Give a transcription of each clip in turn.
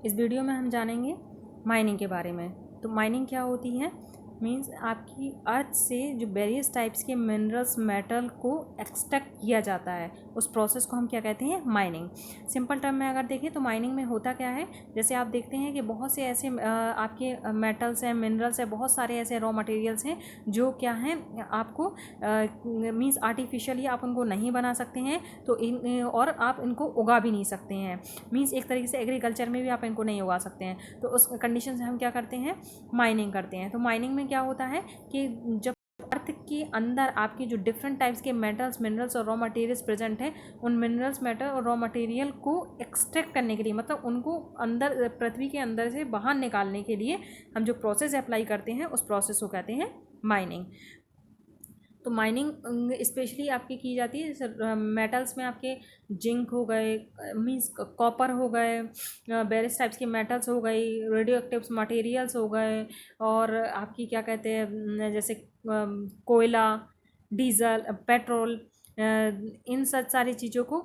इस वीडियो में हम जानेंगे माइनिंग के बारे में। तो माइनिंग क्या होती है, मींस आपकी अर्थ से जो वेरियस टाइप्स के मिनरल्स मेटल को एक्सट्रैक्ट किया जाता है, उस प्रोसेस को हम क्या कहते हैं, माइनिंग। सिंपल टर्म में अगर देखें तो माइनिंग में होता क्या है, जैसे आप देखते हैं कि बहुत से ऐसे आपके मेटल्स हैं, मिनरल्स हैं, बहुत सारे ऐसे रॉ मटेरियल्स हैं जो क्या हैं आपको मींस आर्टिफिशियली आप उनको नहीं बना सकते हैं, तो और आप इनको उगा भी नहीं सकते हैं। मींस एक तरीके से एग्रीकल्चर में भी आप इनको नहीं उगा सकते हैं। तो उस कंडीशन से हम क्या करते हैं, माइनिंग करते हैं। तो माइनिंग में क्या होता है कि जब अर्थ के अंदर आपकी जो डिफरेंट टाइप्स के मेटल्स, मिनरल्स और रॉ मटेरियल्स प्रेजेंट हैं, उन मिनरल्स, मेटल और रॉ मटेरियल को एक्सट्रैक्ट करने के लिए, मतलब उनको अंदर पृथ्वी के अंदर से बाहर निकालने के लिए हम जो प्रोसेस अप्लाई करते हैं, उस प्रोसेस को कहते हैं माइनिंग। तो माइनिंग स्पेशली आपकी की जाती है जैसे मेटल्स में आपके जिंक हो गए, मीन्स कॉपर हो गए, वेरियस टाइप्स के मेटल्स हो गई, रेडियो एक्टिव मटेरियल्स हो गए, और आपकी क्या कहते हैं जैसे कोयला, डीजल, पेट्रोल, इन सब सारी चीज़ों को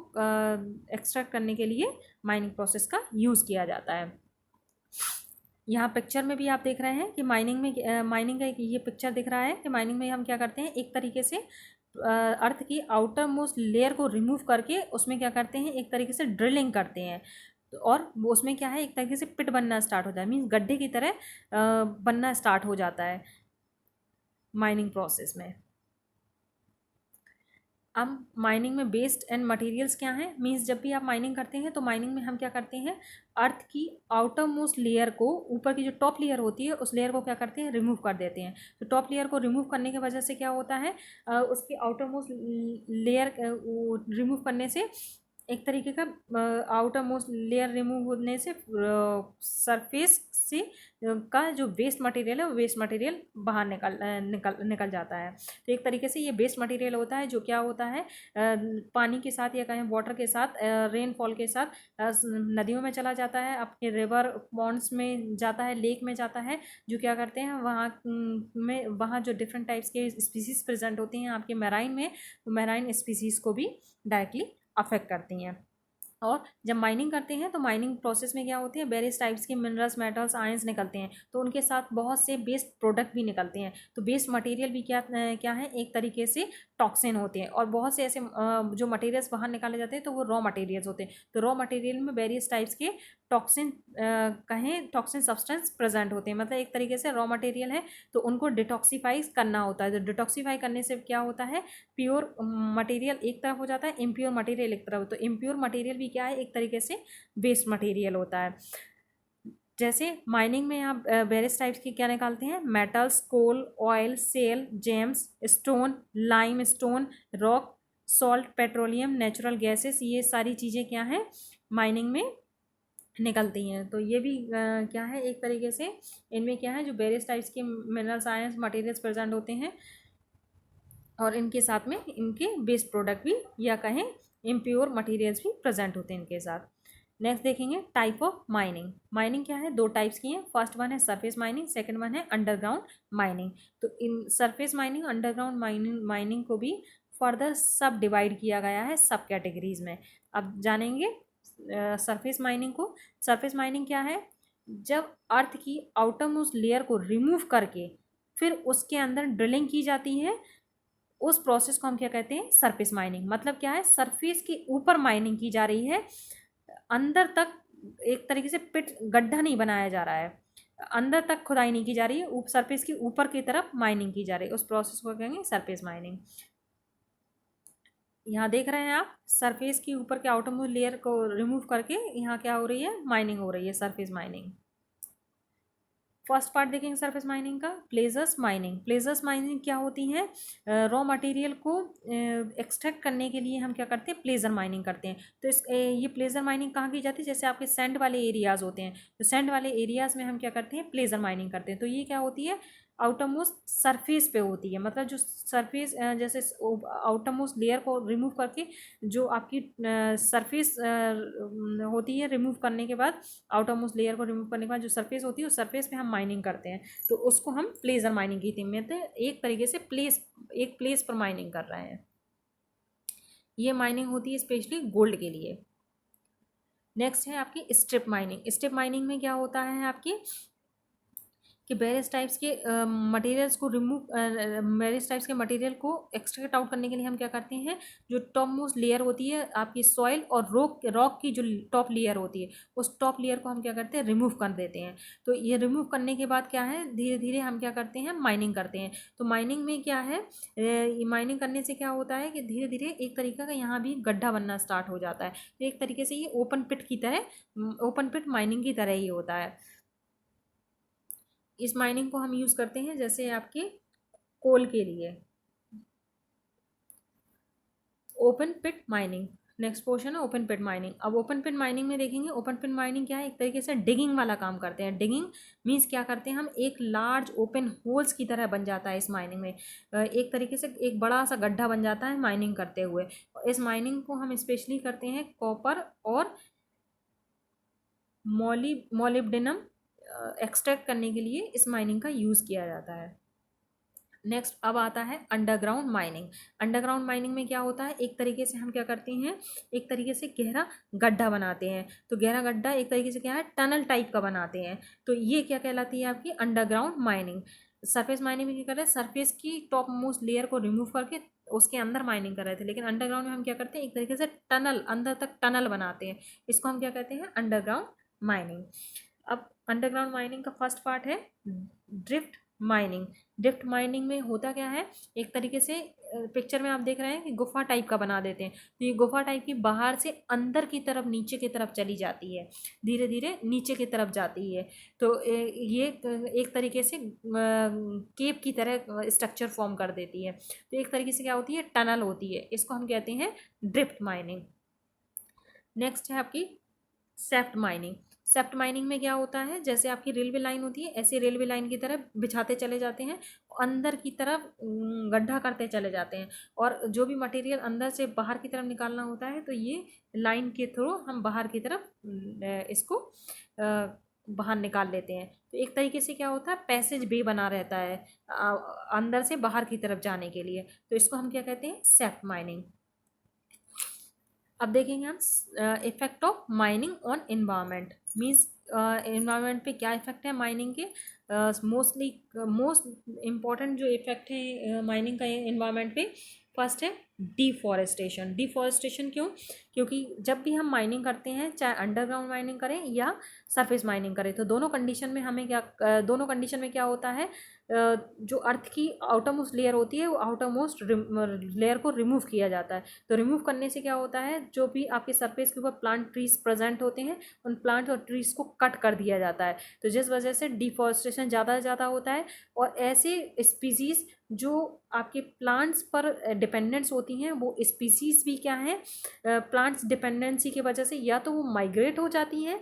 एक्सट्रैक्ट करने के लिए माइनिंग प्रोसेस का यूज़ किया जाता है। यहाँ पिक्चर में भी आप देख रहे हैं कि माइनिंग का एक ये पिक्चर दिख रहा है कि माइनिंग में हम क्या करते हैं, एक तरीके से अर्थ की आउटर मोस्ट लेयर को रिमूव करके उसमें क्या करते हैं, एक तरीके से ड्रिलिंग करते हैं। और उसमें क्या है, एक तरीके से पिट बनना स्टार्ट होता है, मीन्स गड्ढे की तरह बनना स्टार्ट हो जाता है माइनिंग प्रोसेस में। अब माइनिंग में वेस्ट एंड मटेरियल्स क्या हैं, मींस जब भी आप माइनिंग करते हैं तो माइनिंग में हम क्या करते हैं, अर्थ की आउटर मोस्ट लेयर को, ऊपर की जो टॉप लेयर होती है उस लेयर को क्या करते हैं, रिमूव कर देते हैं। तो टॉप लेयर को रिमूव करने की वजह से क्या होता है, उसकी आउटर मोस्ट लेयर रिमूव करने से एक तरीके का आउटर मोस्ट लेयर रिमूव होने से सरफेस से का जो वेस्ट मटेरियल है वो वेस्ट मटेरियल बाहर निकल जाता है। तो एक तरीके से ये वेस्ट मटेरियल होता है जो क्या होता है, पानी के साथ या कहें वाटर के साथ, रेनफॉल के साथ नदियों में चला जाता है, आपके रिवर पॉन्ड्स में जाता है, लेक में जाता है, जो क्या करते हैं वहाँ जो डिफरेंट टाइप्स के स्पीसीज प्रेजेंट होती हैं आपके मैराइन में, तो मैराइन स्पीसीज को भी डायरेक्टली अफेक्ट करती हैं। और जब माइनिंग करते हैं तो माइनिंग प्रोसेस में क्या होती है, वेरियस टाइप्स के मिनरल्स, मेटल्स, आयंस निकलते हैं, तो उनके साथ बहुत से वेस्ट प्रोडक्ट भी निकलते हैं। तो वेस्ट मटेरियल भी क्या है, एक तरीके से टॉक्सिन होते हैं। और बहुत से ऐसे जो मटेरियल्स बाहर निकाले जाते हैं तो वो रॉ मटेरियल्स होते हैं। तो रॉ मटेरियल में वेरियस टाइप्स के टॉक्सिन टॉक्सिन सब्सटेंस प्रेजेंट होते हैं। मतलब एक तरीके से रॉ मटेरियल है तो उनको डिटॉक्सीफाई करना होता है। तो डिटॉक्सीफाई करने से क्या होता है, प्योर मटेरियल एक तरफ हो जाता है, इम्प्योर मटेरियल एक तरफ। तो इम्प्योर मटेरियल भी क्या है, एक तरीके से वेस्ट मटेरियल होता है। जैसे माइनिंग में आप वेरियस टाइप्स की क्या निकालते हैं, metals, coal, oil, shale, gems, stone, limestone, rock, salt, petroleum, natural gases, ये सारी चीज़ें क्या हैं, माइनिंग में निकलती हैं। तो ये भी क्या है, एक तरीके से इनमें क्या है, जो वेरियस टाइप्स के मिनरल्स, आयंस, मटेरियल्स प्रेजेंट होते हैं, और इनके साथ में इनके वेस्ट प्रोडक्ट भी या कहें इम्प्योर मटेरियल्स भी प्रेजेंट होते हैं इनके साथ। नेक्स्ट देखेंगे टाइप ऑफ माइनिंग। माइनिंग क्या है, दो टाइप्स की हैं। फर्स्ट वन है सरफेस माइनिंग, सेकंड वन है अंडरग्राउंड माइनिंग। तो in surface mining, underground mining को भी फर्दर सब डिवाइड किया गया है सब कैटेगरीज में। अब जानेंगे सरफेस माइनिंग को। सरफेस माइनिंग क्या है, जब अर्थ की आउटर मोस्ट लेयर को रिमूव करके फिर उसके अंदर ड्रिलिंग की जाती है, उस प्रोसेस को हम क्या कहते हैं, सरफेस माइनिंग। मतलब क्या है, सरफेस के ऊपर माइनिंग की जा रही है, अंदर तक एक तरीके से पिट गड्ढा नहीं बनाया जा रहा है, अंदर तक खुदाई नहीं की जा रही है, सरफेस के ऊपर की तरफ माइनिंग की जा रही है, उस प्रोसेस को कहेंगे सरफेस माइनिंग। यहाँ देख रहे हैं आप, सरफेस के ऊपर के आउटरमोस्ट लेयर को रिमूव करके यहाँ क्या हो रही है, माइनिंग हो रही है, सरफेस माइनिंग। फर्स्ट पार्ट देखेंगे सरफेस माइनिंग का, प्लेजर्स माइनिंग। प्लेजर्स माइनिंग क्या होती है, रॉ मटेरियल को एक्सट्रैक्ट करने के लिए हम क्या करते हैं, प्लेजर माइनिंग करते हैं। तो ये प्लेजर माइनिंग कहाँ की जाती है, जैसे आपके सैंड वाले एरियाज होते हैं, तो सैंड वाले एरियाज में हम क्या करते हैं, प्लेजर माइनिंग करते हैं। तो ये क्या होती है, आउटर मोस्ट सरफेस पे होती है, मतलब जो सरफेस जैसे आउटर मोस्ट लेयर को रिमूव करके जो आपकी सरफेस होती है, रिमूव करने के बाद आउटर मोस्ट लेयर को रिमूव करने के बाद जो सरफेस होती है उस सरफेस पे हम माइनिंग करते हैं, तो उसको हम प्लेजर माइनिंग की थीम में थे। एक तरीके से एक प्लेस पर माइनिंग कर रहे हैं। ये माइनिंग होती है स्पेशली गोल्ड के लिए। नेक्स्ट है आपकी स्ट्रिप माइनिंग। स्ट्रिप माइनिंग में क्या होता है आपकी कि वेरियस टाइप्स के मटेरियल्स को वेरियस टाइप्स के मटेरियल को एक्सट्रैक्ट आउट करने के लिए हम क्या करते हैं, जो टॉप मोस्ट लेयर होती है आपकी सॉइल और रॉक की जो टॉप लेयर होती है, उस टॉप लेयर को हम क्या करते हैं, रिमूव कर देते हैं। तो ये रिमूव करने के बाद क्या है, धीरे धीरे हम क्या करते हैं, माइनिंग करते हैं। तो माइनिंग में क्या है, माइनिंग करने से क्या होता है कि धीरे धीरे एक तरीके का यहाँ भी गड्ढा बनना स्टार्ट हो जाता है। तो एक तरीके से ये ओपन पिट की तरह, ओपन पिट माइनिंग की तरह ही होता है। इस माइनिंग को हम यूज़ करते हैं जैसे आपके कोल के लिए। ओपन पिट माइनिंग, नेक्स्ट पोर्शन है ओपन पिट माइनिंग। अब ओपन पिट माइनिंग में देखेंगे, ओपन पिट माइनिंग क्या है, एक तरीके से डिगिंग वाला काम करते हैं। डिगिंग मीन्स क्या करते हैं हम, एक लार्ज ओपन होल्स की तरह बन जाता है इस माइनिंग में। एक तरीके से एक बड़ा सा गड्ढा बन जाता है माइनिंग करते हुए। इस माइनिंग को हम स्पेशली करते हैं कॉपर और मोलिब्डेनम एक्सट्रैक्ट करने के लिए इस माइनिंग का यूज़ किया जाता है। नेक्स्ट अब आता है अंडरग्राउंड माइनिंग। अंडरग्राउंड माइनिंग में क्या होता है, एक तरीके से हम क्या करते हैं, एक तरीके से गहरा गड्ढा बनाते हैं। तो गहरा गड्ढा एक तरीके से क्या है, टनल टाइप का बनाते हैं। तो ये क्या कहलाती है आपकी अंडरग्राउंड माइनिंग। सरफेस माइनिंग में क्या कर रहे हैं, सरफेस की टॉप मोस्ट लेयर को रिमूव करके उसके अंदर माइनिंग कर रहे थे, लेकिन अंडरग्राउंड में हम क्या करते हैं, एक तरीके से टनल, अंदर तक टनल बनाते हैं। इसको हम क्या कहते हैं, अंडरग्राउंड माइनिंग। अब अंडरग्राउंड माइनिंग का फर्स्ट पार्ट है ड्रिफ्ट माइनिंग। ड्रिफ्ट माइनिंग में होता क्या है, एक तरीके से पिक्चर में आप देख रहे हैं कि गुफा टाइप का बना देते हैं। तो ये गुफा टाइप की बाहर से अंदर की तरफ, नीचे की तरफ चली जाती है, धीरे धीरे नीचे की तरफ जाती है। तो ये एक तरीके से केप की तरह स्ट्रक्चर फॉर्म कर देती है। तो एक तरीके से क्या होती है, टनल होती है। इसको हम कहते हैं ड्रिफ्ट माइनिंग। नेक्स्ट है आपकी सेफ्ट माइनिंग। सेफ्ट माइनिंग में क्या होता है, जैसे आपकी रेलवे लाइन होती है, ऐसे रेलवे लाइन की तरह बिछाते चले जाते हैं, अंदर की तरफ गड्ढा करते चले जाते हैं, और जो भी मटेरियल अंदर से बाहर की तरफ निकालना होता है, तो ये लाइन के थ्रू हम बाहर की तरफ इसको बाहर निकाल लेते हैं। तो एक तरीके से क्या होता है, पैसेज वे बना रहता है अंदर से बाहर की तरफ जाने के लिए। तो इसको हम क्या कहते हैं, सेफ्ट माइनिंग। अब देखेंगे हम effect of mining on environment. Means environment पे क्या इफेक्ट है माइनिंग के। मोस्ट इम्पॉर्टेंट जो इफेक्ट है माइनिंग का इन्वायरमेंट पे, फर्स्ट है डिफॉरेस्टेशन। डिफॉरेस्टेशन क्यों, क्योंकि जब भी हम माइनिंग करते हैं, चाहे अंडरग्राउंड माइनिंग करें या सरफेस माइनिंग करें, तो दोनों कंडीशन में हमें क्या, दोनों कंडीशन में क्या होता है, जो अर्थ की आउटर मोस्ट लेयर होती है, वो आउटर मोस्ट लेयर को रिमूव किया जाता है। तो रिमूव करने से क्या होता है, जो भी आपके सरफेस के ऊपर प्लांट ट्रीज प्रेजेंट होते हैं, उन प्लांट और ट्रीज को कट कर दिया जाता है। तो जिस वजह से डिफॉरेस्टेशन ज़्यादा से ज़्यादा होता है, और ऐसे स्पीसीज़ जो आपके प्लांट्स पर डिपेंडेंट्स होती हैं, वो स्पीसीज़ भी क्या है, प्लांट्स डिपेंडेंसी की वजह से या तो वो माइग्रेट हो जाती हैं,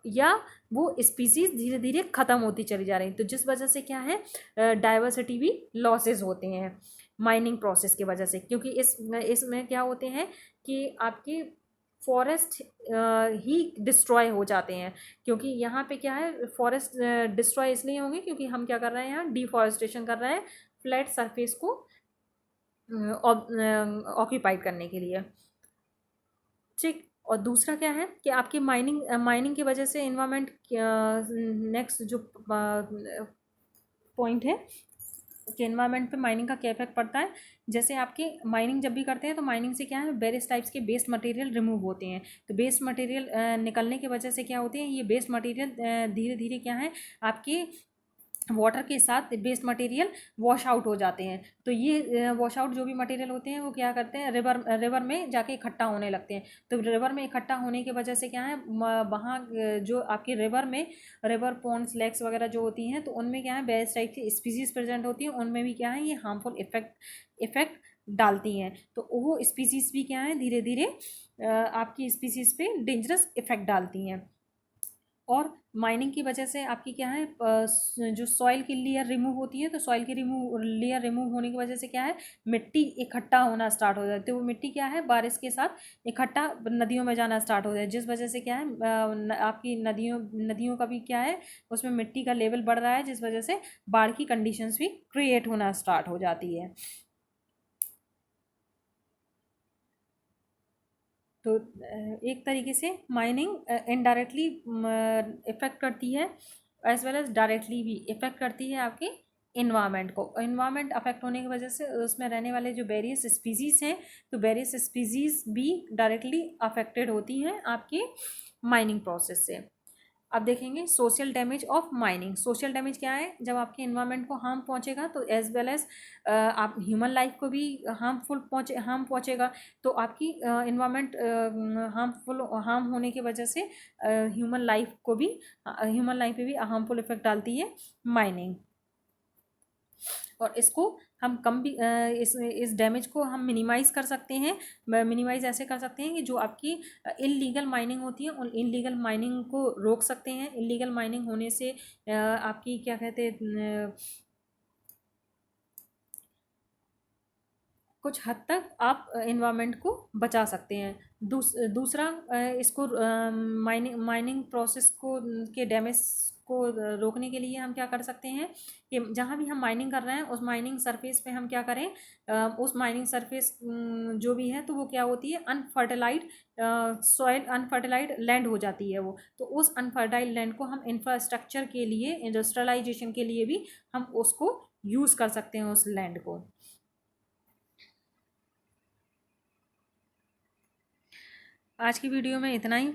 या वो स्पीसीज़ धीरे धीरे ख़त्म होती चली जा रही हैं। तो जिस वजह से क्या है, डाइवर्सिटी भी लॉसेस होते हैं माइनिंग प्रोसेस की वजह से। क्योंकि इसमें क्या होते हैं कि आपकी फॉरेस्ट ही डिस्ट्रॉय हो जाते हैं। क्योंकि यहाँ पे क्या है, फॉरेस्ट डिस्ट्रॉय इसलिए होंगे क्योंकि हम क्या कर रहे हैं, यहाँ डिफॉरेस्टेशन कर रहे हैं फ्लैट सरफेस को ऑक्यूपाइड करने के लिए। ठीक, और दूसरा क्या है कि आपकी माइनिंग की वजह से इन्वायरमेंट, नेक्स्ट जो पॉइंट है कि इन्वायरमेंट पे माइनिंग का क्या इफेक्ट पड़ता है। जैसे आपकी माइनिंग जब भी करते हैं, तो माइनिंग से क्या है, वेरियस टाइप्स के वेस्ट मटेरियल रिमूव होते हैं। तो वेस्ट मटेरियल निकलने की वजह से क्या होते हैं, ये वेस्ट मटेरियल धीरे धीरे क्या है, आपके वाटर के साथ वेस्ट मटेरियल वॉश आउट हो जाते हैं। तो ये वॉश आउट जो भी मटेरियल होते हैं, वो क्या करते हैं, रिवर में जाके इकट्ठा होने लगते हैं। तो रिवर में इकट्ठा होने की वजह से क्या है, वहाँ जो आपके रिवर पॉन्ड्स लेक्स वगैरह जो होती हैं, तो उनमें क्या है, वेरियस टाइप की स्पीसीज प्रेजेंट होती हैं, उनमें भी क्या है, ये हार्मफुल इफेक्ट डालती हैं। तो वो स्पीसीज भी क्या है, धीरे धीरे आपकी स्पीसीज पे डेंजरस इफेक्ट डालती हैं। और माइनिंग की वजह से आपकी क्या है, जो सॉइल की लेयर रिमूव होती है, तो सॉइल की लेयर रिमूव होने की वजह से क्या है, मिट्टी इकट्ठा होना स्टार्ट हो जाती है। तो वो मिट्टी क्या है, बारिश के साथ इकट्ठा नदियों में जाना स्टार्ट हो जाए, जिस वजह से क्या है, आपकी नदियों का भी क्या है, उसमें मिट्टी का लेवल बढ़ रहा है, जिस वजह से बाढ़ की कंडीशंस भी क्रिएट होना स्टार्ट हो जाती है। तो एक तरीके से माइनिंग इनडायरेक्टली इफ़ेक्ट करती है एज वेल एज डायरेक्टली भी इफ़ेक्ट करती है आपके इन्वायरमेंट को। इन्वायरमेंट अफेक्ट होने की वजह से उसमें रहने वाले जो वेरियस स्पीसीज़ हैं, तो वेरियस स्पीसीज़ भी डायरेक्टली अफेक्टेड होती हैं आपके माइनिंग प्रोसेस से। अब देखेंगे social damage of mining. Social damage क्या है? जब आपके इन्वायरमेंट को हार्म पहुंचेगा तो एज वेल एज आप ह्यूमन लाइफ को भी हार्म पहुंचेगा। तो आपकी इन्वायरमेंट हार्म होने की वजह से ह्यूमन लाइफ पे भी हार्मफुल इफेक्ट डालती है माइनिंग। और इसको हम कम भी इस डैमेज को हम मिनिमाइज़ कर सकते हैं। मिनिमाइज़ ऐसे कर सकते हैं कि जो आपकी इलीगल माइनिंग होती है उन इलीगल माइनिंग को रोक सकते हैं। इलीगल माइनिंग होने से आपकी क्या कहते हैं, कुछ हद तक आप इन्वायरमेंट को बचा सकते हैं। दूसरा इसको माइनिंग प्रोसेस को के डैमेज को रोकने के लिए हम क्या कर सकते हैं कि जहाँ भी हम माइनिंग कर रहे हैं उस माइनिंग सरफेस पे हम क्या करें, उस माइनिंग सरफेस जो भी है तो वो क्या होती है, अनफर्टिलाइड सॉइल, अनफर्टिलाइड लैंड हो जाती है वो। तो उस अनफर्टाइल लैंड को हम इंफ्रास्ट्रक्चर के लिए, इंडस्ट्रियलाइजेशन के लिए भी हम उसको यूज़ कर सकते हैं उस लैंड को। आज की वीडियो में इतना ही।